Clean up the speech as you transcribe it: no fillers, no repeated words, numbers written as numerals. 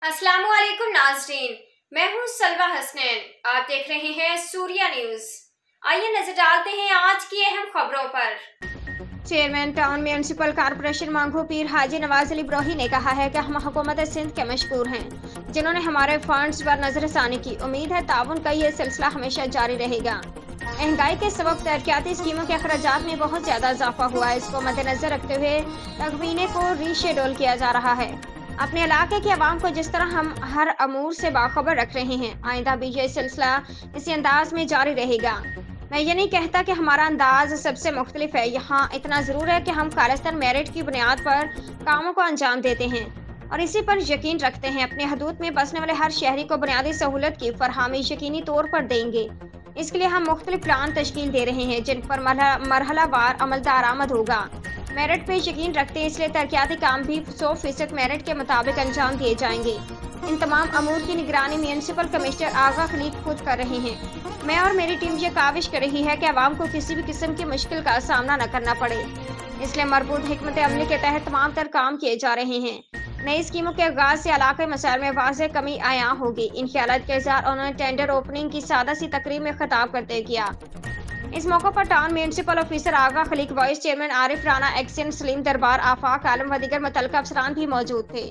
अस्सलाम वालेकुम नाज़रीन, मैं हूँ सलवा हसनैन। आप देख रहे हैं सूर्या न्यूज़। आइए नजर डालते हैं आज की अहम खबरों पर। चेयरमैन टाउन म्यूनसिपल कॉर्पोरेशन मांगू पीर हाजी नवाज अली ब्रोही ने कहा है कि हम हुकूमत सिंध के मशकूर हैं जिन्होंने हमारे फंड्स पर नजरसानी की। उम्मीद है ताउन का ये सिलसिला हमेशा जारी रहेगा। महंगाई के सबब तरक्याती स्कीमों के अखराजात में बहुत ज्यादा इजाफा हुआ है। इसको मद्देनजर रखते हुए तखमीने को रीशेड्यूल किया जा रहा है। अपने इलाके के अवाम को जिस तरह हम हर अमूर से बाखबर रख रहे हैं, आइंदा भी ये सिलसिला इसी अंदाज में जारी रहेगा। मैं ये नहीं कहता कि हमारा अंदाज सबसे मुख्तलिफ है। यहाँ इतना ज़रूर है कि हम खालिस्तान मेरिट की बुनियाद पर कामों को अंजाम देते हैं और इसी पर यकीन रखते हैं। अपने हदूद में बसने वाले हर शहरी को बुनियादी सहूलत की फरहमी यकीनी तौर पर देंगे। इसके लिए हम मुख्तलिफ प्लान तश्कील दे रहे हैं जिन पर मरहलावार अमल दरामद होगा। मेरिट पे यकीन रखते हैं, इसलिए तरक्याती काम भी 100% मेरिट के मुताबिक अंजाम दिए जाएंगे। इन तमाम अमूर की निगरानी म्यूनसिपल कमिश्नर आगा खलीक खुद कर रहे हैं। मैं और मेरी टीम ये काविश कर रही है कि अवाम को किसी भी किस्म की मुश्किल का सामना न करना पड़े। इसलिए मरबूत हिकमत अमली के तहत तमाम तर काम किए जा रहे हैं। नई स्कीमों के आगाज से इलाके मसाइल में वाज़ेह कमी आया होगी। इन ख्यालात के इज़हार उन्होंने टेंडर ओपनिंग की सादा सी तकरीब में खिताब करते किया। इस मौके पर town municipal officer Agha Khaliq, vice chairman Arif Rana, action Saleem Darbar, Afaq आलम व दीगर मुतल्लिका अफसरान भी मौजूद थे।